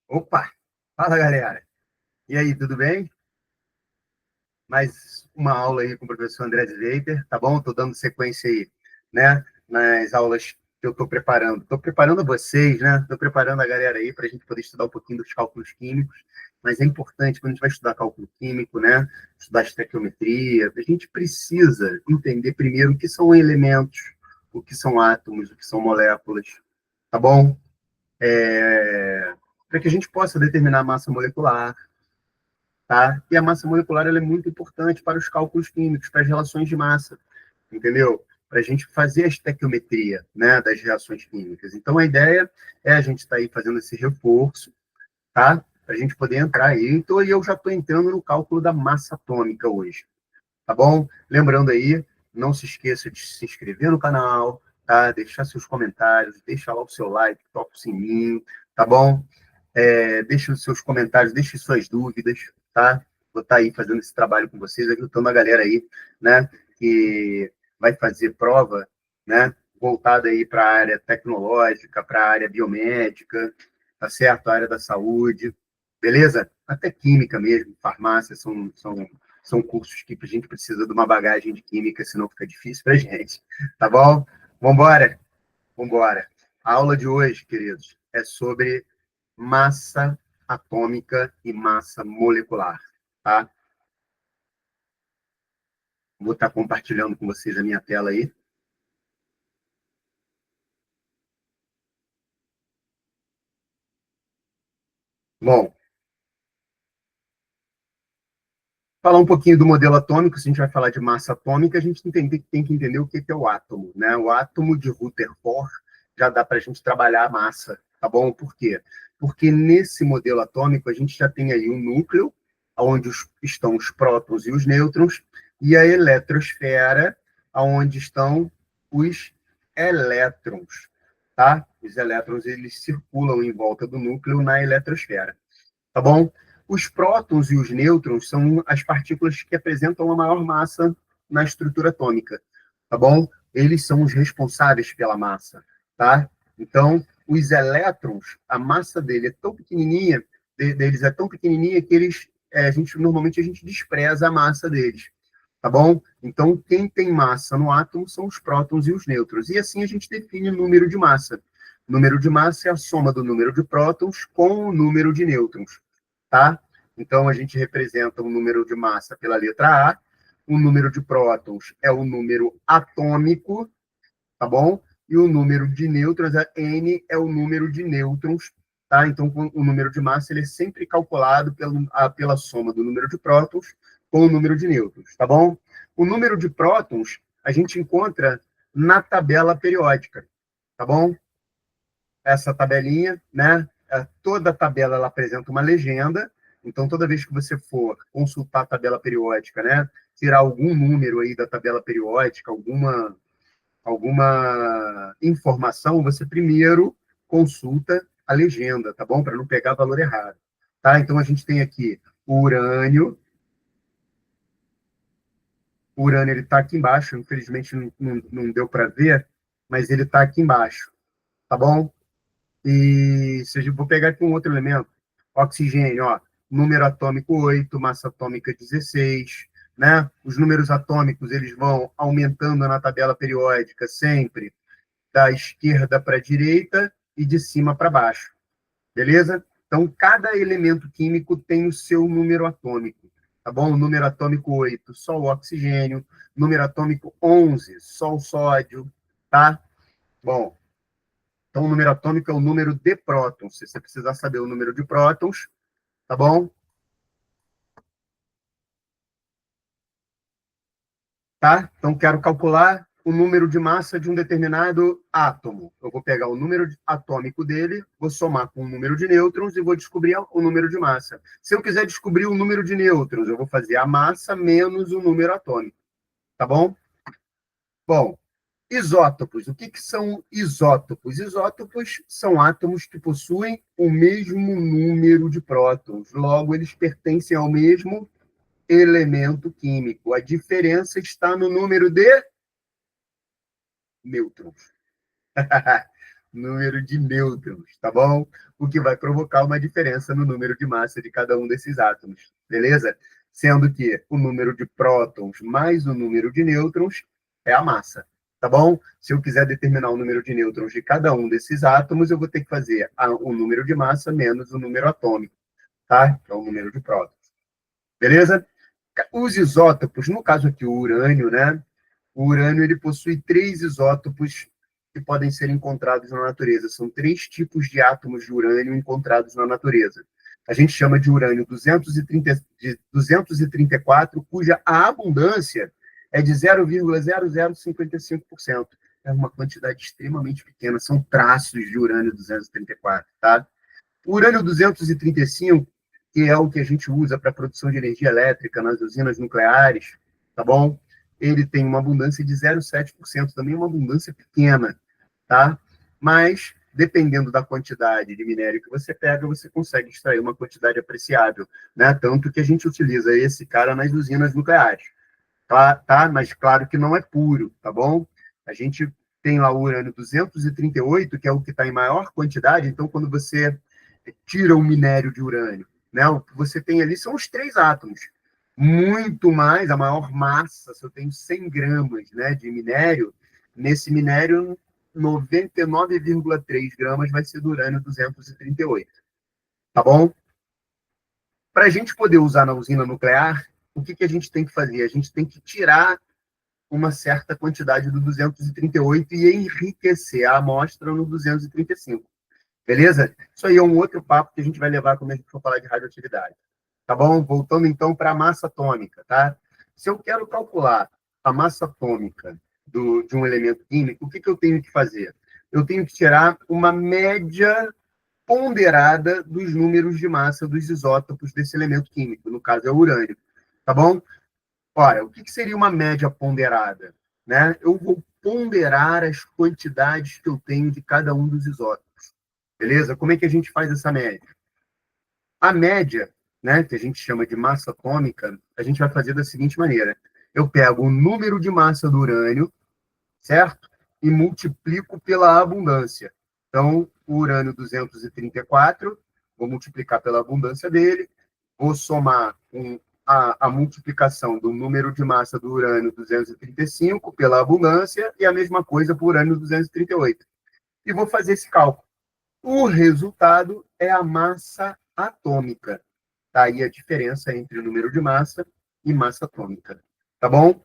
Opa! Fala, galera! E aí, tudo bem? Mais uma aula aí com o professor André Zweiter, tá bom? Estou dando sequência aí, né, nas aulas que eu estou preparando. Estou preparando vocês, né? Estou preparando a galera aí para a gente poder estudar um pouquinho dos cálculos químicos, mas é importante, quando a gente vai estudar cálculo químico, né, estudar estequiometria, a gente precisa entender primeiro o que são elementos, o que são átomos, o que são moléculas, tá bom? Para que a gente possa determinar a massa molecular, tá? E a massa molecular ela é muito importante para os cálculos químicos, para as relações de massa, entendeu? Para a gente fazer a estequiometria, né, das reações químicas. Então, a ideia é a gente estar aí fazendo esse reforço, tá? Para a gente poder entrar aí. Então, eu já estou entrando no cálculo da massa atômica hoje, tá bom? Lembrando aí, não se esqueça de se inscrever no canal, tá? Deixar seus comentários, deixa lá o seu like, toca o sininho, tá bom? Deixe os seus comentários, deixe suas dúvidas, tá? Vou estar aí fazendo esse trabalho com vocês, ajudando a galera aí, né? Que vai fazer prova, né? Voltada aí para a área tecnológica, para a área biomédica, tá certo? A área da saúde, beleza? Até química mesmo, farmácia, são cursos que a gente precisa de uma bagagem de química, senão fica difícil para a gente, tá bom? Vambora, vambora. A aula de hoje, queridos, é sobre massa atômica e massa molecular, tá? Vou estar compartilhando com vocês a minha tela aí. Bom, falar um pouquinho do modelo atômico, se a gente vai falar de massa atômica, a gente tem que entender o que é o átomo, né? O átomo de Rutherford já dá para a gente trabalhar a massa, tá bom? Por quê? Porque nesse modelo atômico a gente já tem aí um núcleo, onde estão os prótons e os nêutrons, e a eletrosfera, onde estão os elétrons, tá? Os elétrons eles circulam em volta do núcleo na eletrosfera, tá bom? Os prótons e os nêutrons são as partículas que apresentam a maior massa na estrutura atômica, tá bom? Eles são os responsáveis pela massa, tá? Então, os elétrons, a massa dele é tão pequenininha, deles é tão pequenininha que eles, normalmente a gente despreza a massa deles, tá bom? Então, quem tem massa no átomo são os prótons e os nêutrons. E assim a gente define o número de massa. O número de massa é a soma do número de prótons com o número de nêutrons, tá? Então, a gente representa o número de massa pela letra A, o número de prótons é o número atômico, tá bom? E o número de nêutrons, a N, é o número de nêutrons, tá? Então, o número de massa ele é sempre calculado pela soma do número de prótons com o número de nêutrons, tá bom? O número de prótons a gente encontra na tabela periódica, tá bom? Essa tabelinha, né? Toda tabela ela apresenta uma legenda, então toda vez que você for consultar a tabela periódica, né? Tirar algum número aí da tabela periódica, alguma informação, você primeiro consulta a legenda, tá bom? Para não pegar valor errado, tá? Então a gente tem aqui o urânio. O urânio ele está aqui embaixo, infelizmente não deu para ver, mas ele está aqui embaixo, tá bom? E se eu vou pegar aqui um outro elemento, oxigênio, ó, número atômico 8, massa atômica 16, né? Os números atômicos eles vão aumentando na tabela periódica sempre da esquerda para a direita e de cima para baixo, beleza? Então, cada elemento químico tem o seu número atômico, tá bom? O número atômico 8, só o oxigênio. Número atômico 11, só o sódio, tá? Bom, então o número atômico é o número de prótons. Se você precisar saber o número de prótons, tá bom? Tá? Então, quero calcular o número de massa de um determinado átomo. Eu vou pegar o número atômico dele, vou somar com o número de nêutrons e vou descobrir o número de massa. Se eu quiser descobrir o número de nêutrons, eu vou fazer a massa menos o número atômico. Tá bom? Bom, isótopos. O que, que são isótopos? Isótopos são átomos que possuem o mesmo número de prótons. Logo, eles pertencem ao mesmo elemento químico. A diferença está no número de nêutrons. número de nêutrons, tá bom? O que vai provocar uma diferença no número de massa de cada um desses átomos, beleza? Sendo que o número de prótons mais o número de nêutrons é a massa, tá bom? Se eu quiser determinar o número de nêutrons de cada um desses átomos, eu vou ter que fazer o número de massa menos o número atômico, tá? Que é o número de prótons, beleza? Os isótopos, no caso aqui o urânio, né? O urânio ele possui três isótopos que podem ser encontrados na natureza. São três tipos de átomos de urânio encontrados na natureza. A gente chama de urânio 234, cuja a abundância é de 0,0055%. É uma quantidade extremamente pequena, são traços de urânio 234, tá? O urânio 235, que é o que a gente usa para a produção de energia elétrica nas usinas nucleares, tá bom? Ele tem uma abundância de 0,7%, também uma abundância pequena, tá? Mas, dependendo da quantidade de minério que você pega, você consegue extrair uma quantidade apreciável, né? Tanto que a gente utiliza esse cara nas usinas nucleares, tá? Mas claro que não é puro, tá bom? A gente tem lá o urânio 238, que é o que está em maior quantidade, então quando você tira o minério de urânio, né? O que você tem ali são os três átomos. Muito mais, a maior massa, se eu tenho 100 gramas, né, de minério, nesse minério, 99,3 gramas vai ser do urânio 238, tá bom? Para a gente poder usar na usina nuclear, o que, que a gente tem que fazer? A gente tem que tirar uma certa quantidade do 238 e enriquecer a amostra no 235. Beleza? Isso aí é um outro papo que a gente vai levar quando a gente for falar de radioatividade. Tá bom? Voltando então para a massa atômica, tá? Se eu quero calcular a massa atômica de um elemento químico, o que, que eu tenho que fazer? Eu tenho que tirar uma média ponderada dos números de massa dos isótopos desse elemento químico, no caso é o urânio. Tá bom? Ora, o que, que seria uma média ponderada? Né? Eu vou ponderar as quantidades que eu tenho de cada um dos isótopos. Beleza? Como é que a gente faz essa média? A média, né, que a gente chama de massa atômica, a gente vai fazer da seguinte maneira: eu pego o número de massa do urânio, certo? E multiplico pela abundância. Então, o urânio 234, vou multiplicar pela abundância dele, vou somar a multiplicação do número de massa do urânio 235 pela abundância e a mesma coisa para o urânio 238. E vou fazer esse cálculo. O resultado é a massa atômica. Tá aí a diferença entre o número de massa e massa atômica. Tá bom?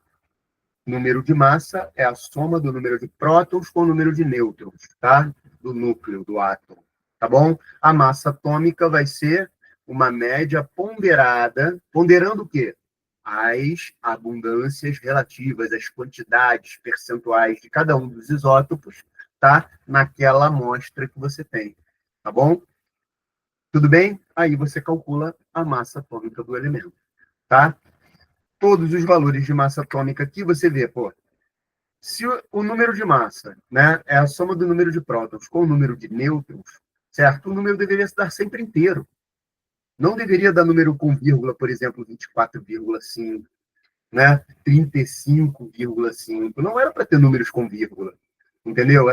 Número de massa é a soma do número de prótons com o número de nêutrons, tá? Do núcleo do átomo. Tá bom? A massa atômica vai ser uma média ponderada. Ponderando o quê? As abundâncias relativas, as quantidades percentuais de cada um dos isótopos, tá? Naquela amostra que você tem, tá bom? Tudo bem? Aí você calcula a massa atômica do elemento, tá? Todos os valores de massa atômica aqui você vê, pô, se o número de massa, né, é a soma do número de prótons com o número de nêutrons, certo? O número deveria se dar sempre inteiro. Não deveria dar número com vírgula, por exemplo, 24,5, né? 35,5. Não era para ter números com vírgula. Entendeu?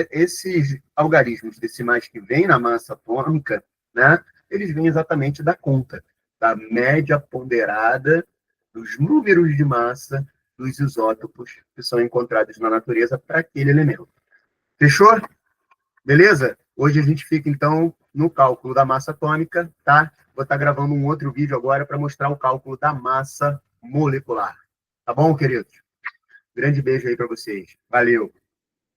Esses algarismos decimais que vêm na massa atômica, né? Eles vêm exatamente da conta, da média ponderada dos números de massa dos isótopos que são encontrados na natureza para aquele elemento. Fechou? Beleza? Hoje a gente fica, então, no cálculo da massa atômica, tá? Vou estar gravando um outro vídeo agora para mostrar o cálculo da massa molecular. Tá bom, queridos? Grande beijo aí para vocês. Valeu.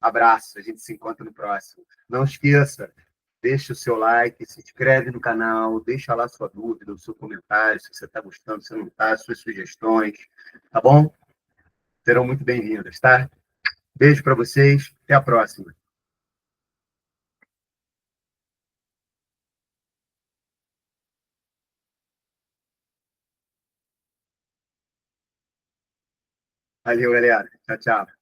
Abraço. A gente se encontra no próximo. Não esqueça, deixa o seu like, se inscreve no canal, deixa lá sua dúvida, o seu comentário, se você está gostando, se não está, suas sugestões. Tá bom? Serão muito bem-vindas, tá? Beijo para vocês. Até a próxima. Valeu, galera. Tchau, tchau.